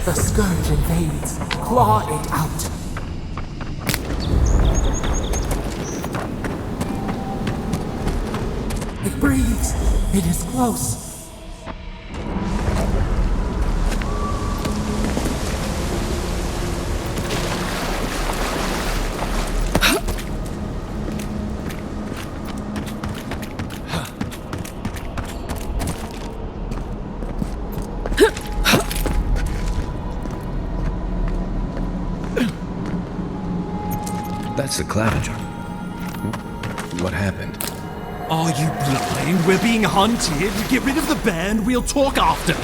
The scourge invades. Claw it out. It breathes. It is close. That's the Claviger. What happened? Are you blind? We're being hunted. Get rid of the bear and we'll talk after.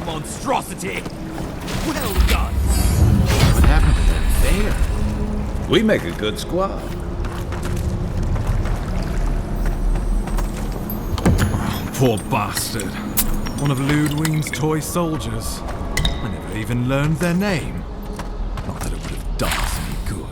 Monstrosity! Well done! What happened to that bear? We make a good squad. Oh, poor bastard. One of Ludwig's toy soldiers. I never even learned their name. Not that it would have done us any good.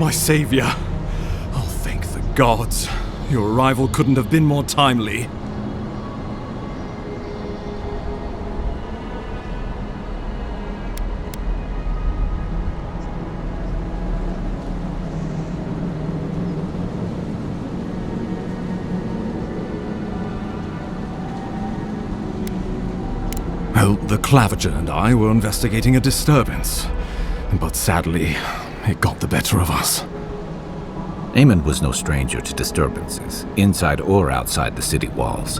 My savior. Oh, thank the gods. Your arrival couldn't have been more timely. Well, the Clavager and I were investigating a disturbance, but sadly, it got the better of us. Eamon was no stranger to disturbances, inside or outside the city walls.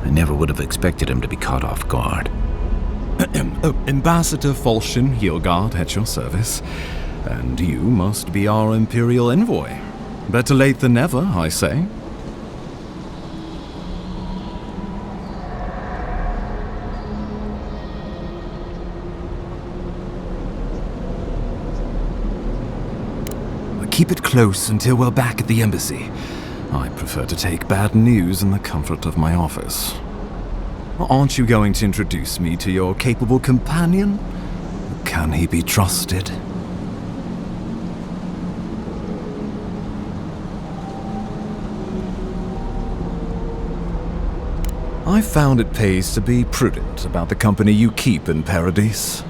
I never would have expected him to be caught off guard. Ambassador Falchion Heelguard at your service, and you must be our Imperial envoy. Better late than never, I say. Keep it close until we're back at the embassy. I prefer to take bad news in the comfort of my office. Aren't you going to introduce me to your capable companion? Can he be trusted? I found it pays to be prudent about the company you keep in Paradise.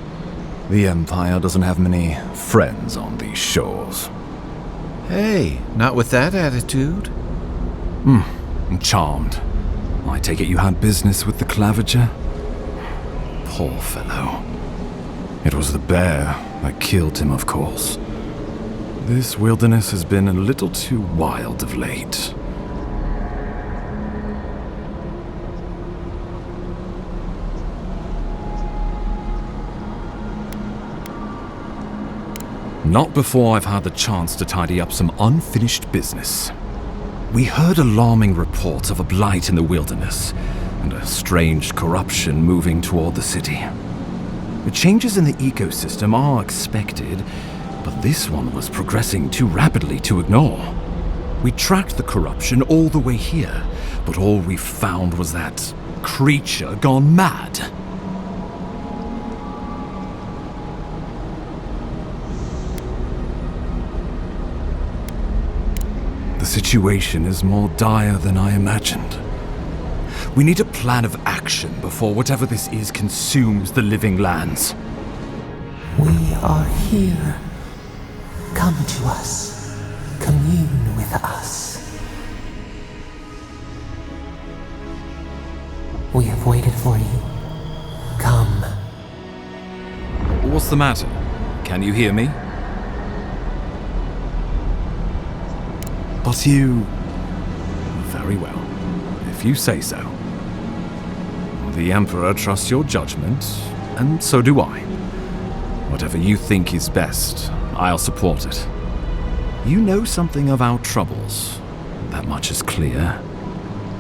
The Empire doesn't have many friends on these shores. Hey, not with that attitude. I'm charmed. I take it you had business with the Clavager? Poor fellow. It was the bear that killed him, of course. This wilderness has been a little too wild of late. Not before I've had the chance to tidy up some unfinished business. We heard alarming reports of a blight in the wilderness, and a strange corruption moving toward the city. The changes in the ecosystem are expected, but this one was progressing too rapidly to ignore. We tracked the corruption all the way here, but all we found was that creature gone mad. The situation is more dire than I imagined. We need a plan of action before whatever this is consumes the living lands. We are here. Come to us. Commune with us. We have waited for you. Come. What's the matter? Can you hear me? But you... Very well, if you say so. The Emperor trusts your judgment, and so do I. Whatever you think is best, I'll support it. You know something of our troubles. That much is clear.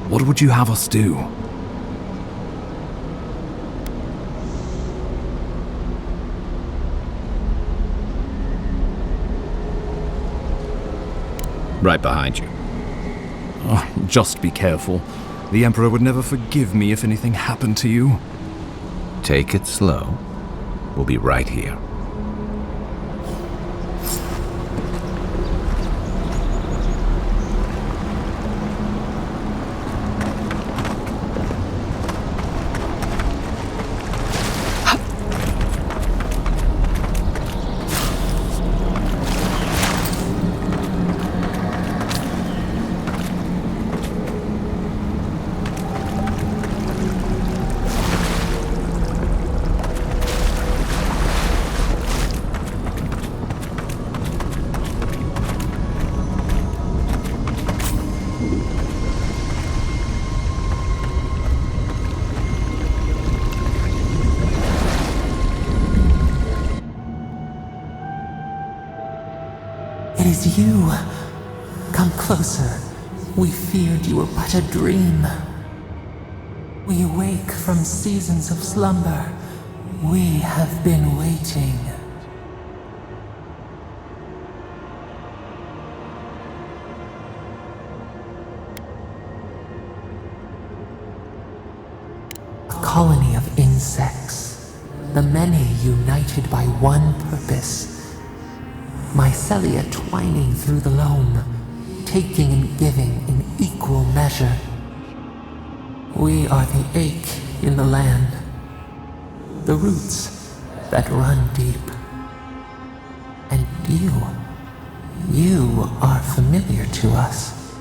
What would you have us do? Right behind you. Oh, just be careful. The Emperor would never forgive me if anything happened to you. Take it slow. We'll be right here. It is you. Come closer. We feared you were but a dream. We awake from seasons of slumber. We have been waiting. A colony of insects, the many united by one purpose. mycelia twining through the loam, taking and giving in equal measure. We are the ache in the land, the roots that run deep. And you are familiar to us.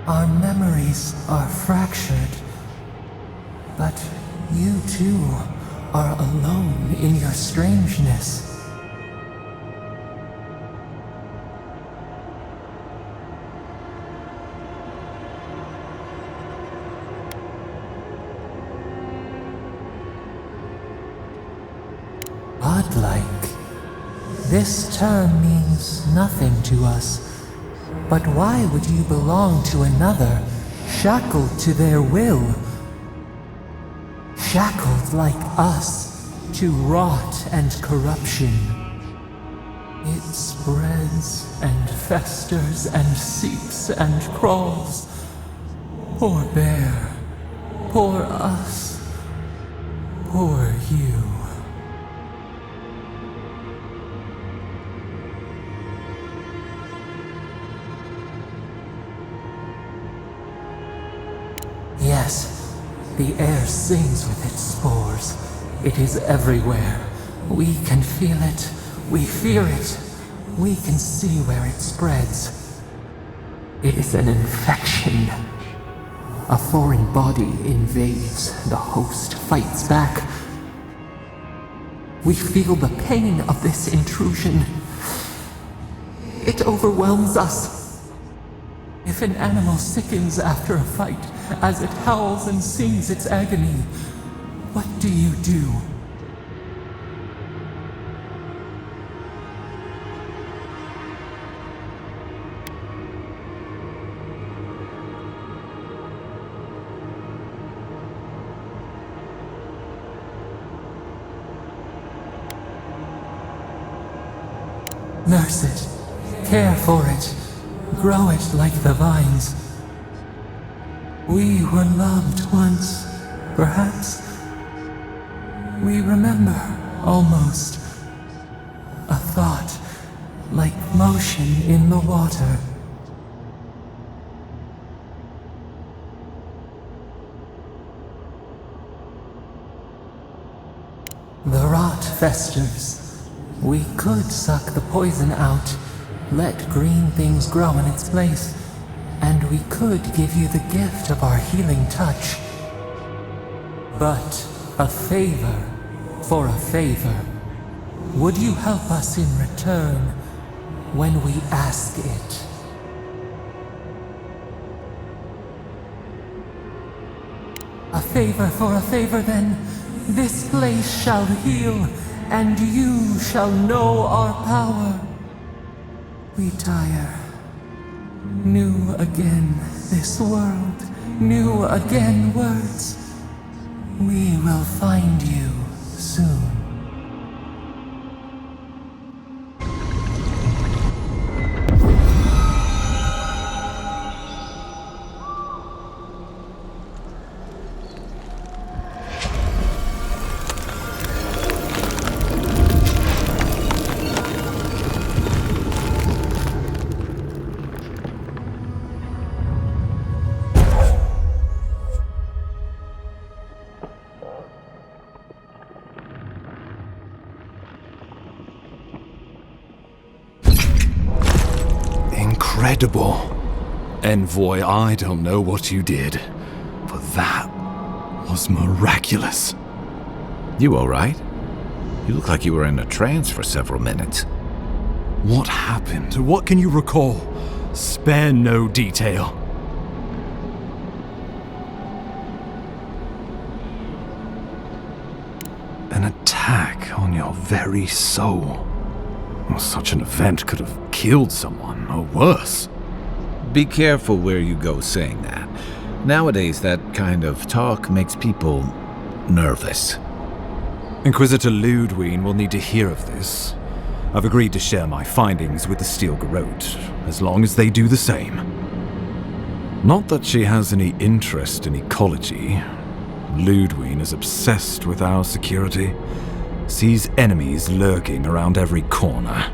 Our memories are fractured, but you too are alone in your strangeness. Godlike. This term means nothing to us. But why would you belong to another, shackled to their will? Shackled like us to rot and corruption. It spreads and festers and seeps and crawls. Poor bear, poor us, poor you. Yes, the air sings with its spores. It is everywhere. We can feel it. We fear it. We can see where it spreads. It is an infection. A foreign body invades. The host fights back. We feel the pain of this intrusion. It overwhelms us. If an animal sickens after a fight, as it howls and sings its agony, what do you do? Nurse it, care for it, grow it like the vines. We were loved once, perhaps. We remember, almost. A thought, like motion in the water. The rot festers. We could suck the poison out, let green things grow in its place, and we could give you the gift of our healing touch. But a favor for a favor. Would you help us in return when we ask it? A favor for a favor then. This place shall heal, and you shall know our power. We tire. New again this world, new again words. We will find you soon. Incredible. Envoy, I don't know what you did, but that was miraculous. You alright? You look like you were in a trance for several minutes. What happened? What can you recall? Spare no detail. An attack on your very soul. Such an event could have killed someone, or worse. Be careful where you go saying that. Nowadays, that kind of talk makes people nervous. Inquisitor Ludwig will need to hear of this. I've agreed to share my findings with the Steel Garrote, as long as they do the same. Not that she has any interest in ecology. Ludwig is obsessed with our security. Sees enemies lurking around every corner.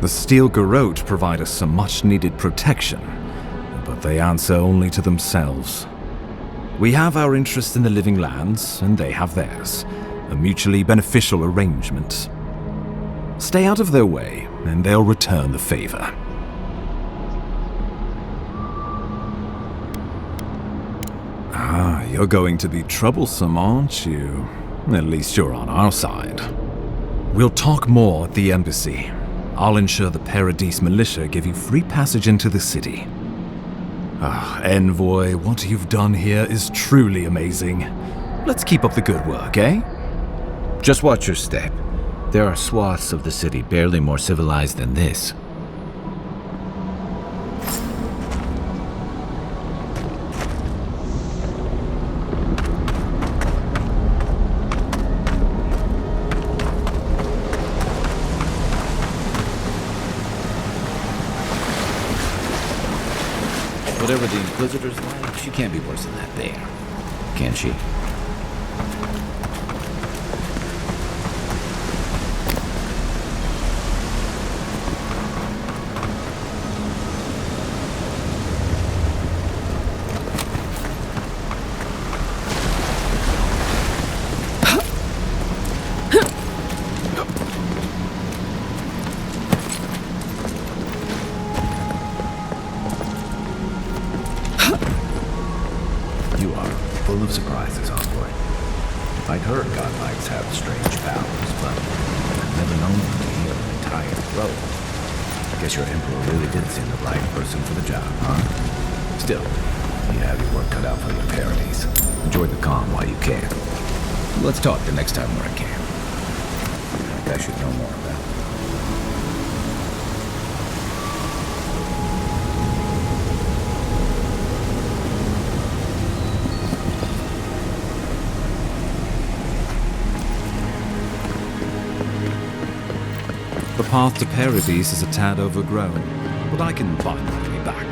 The steel garrote provide us some much-needed protection, but they answer only to themselves. We have our interest in the living lands, and they have theirs. A mutually beneficial arrangement. Stay out of their way, and they'll return the favor. Ah, you're going to be troublesome, aren't you? At least you're on our side. We'll talk more at the embassy. I'll ensure the Paradise militia give you free passage into the city. Ah, Envoy, what you've done here is truly amazing. Let's keep up the good work, eh? Just watch your step. There are swaths of the city barely more civilized than this. Whatever the Inquisitor's like, she can't be worse than that there. Can she? Full of surprises, Envoy. I'd heard godlikes have strange powers, but I've never known them to heal an entire throat. I guess your Emperor really did seem the right person for the job, huh? Still, you have your work cut out for your Paradise. Enjoy the calm while you can. Let's talk the next time where I can. I think I should know more about it. The path to Paradise is a tad overgrown, but I can find my way back.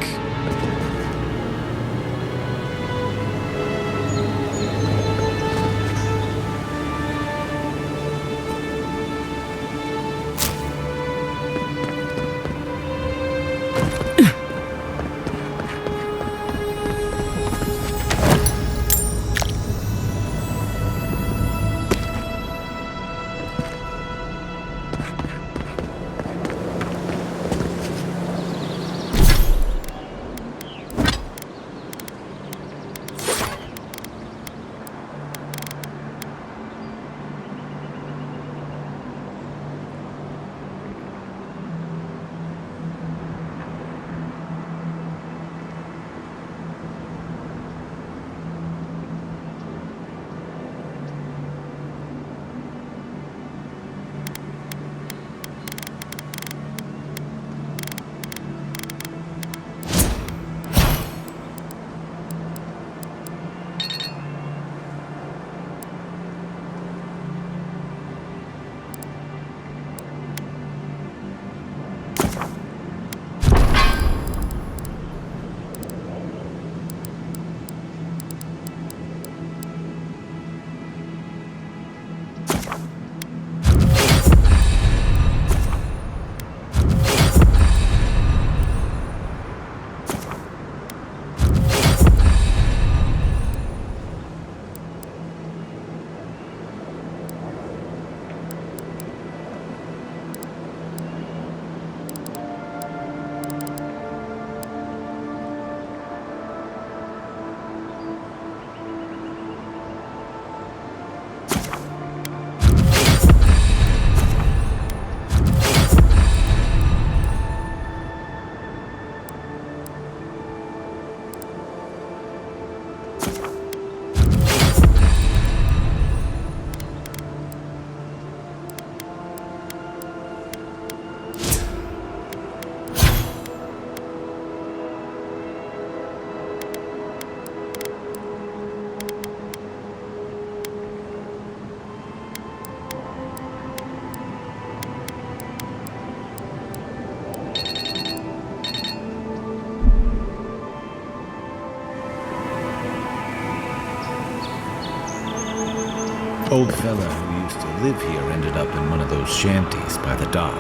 Old fella who used to live here ended up in one of those shanties by the dock.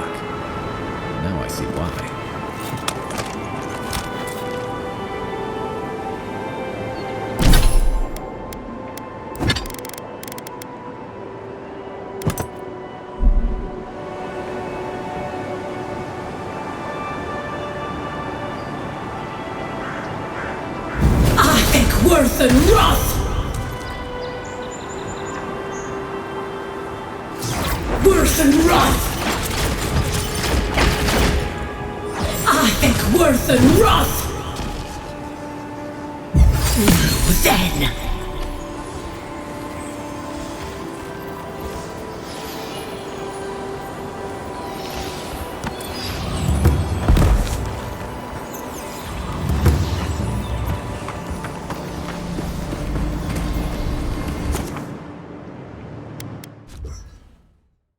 Now I see why. Worth and wrath! Worth and wrath! I think worth and wrath! Then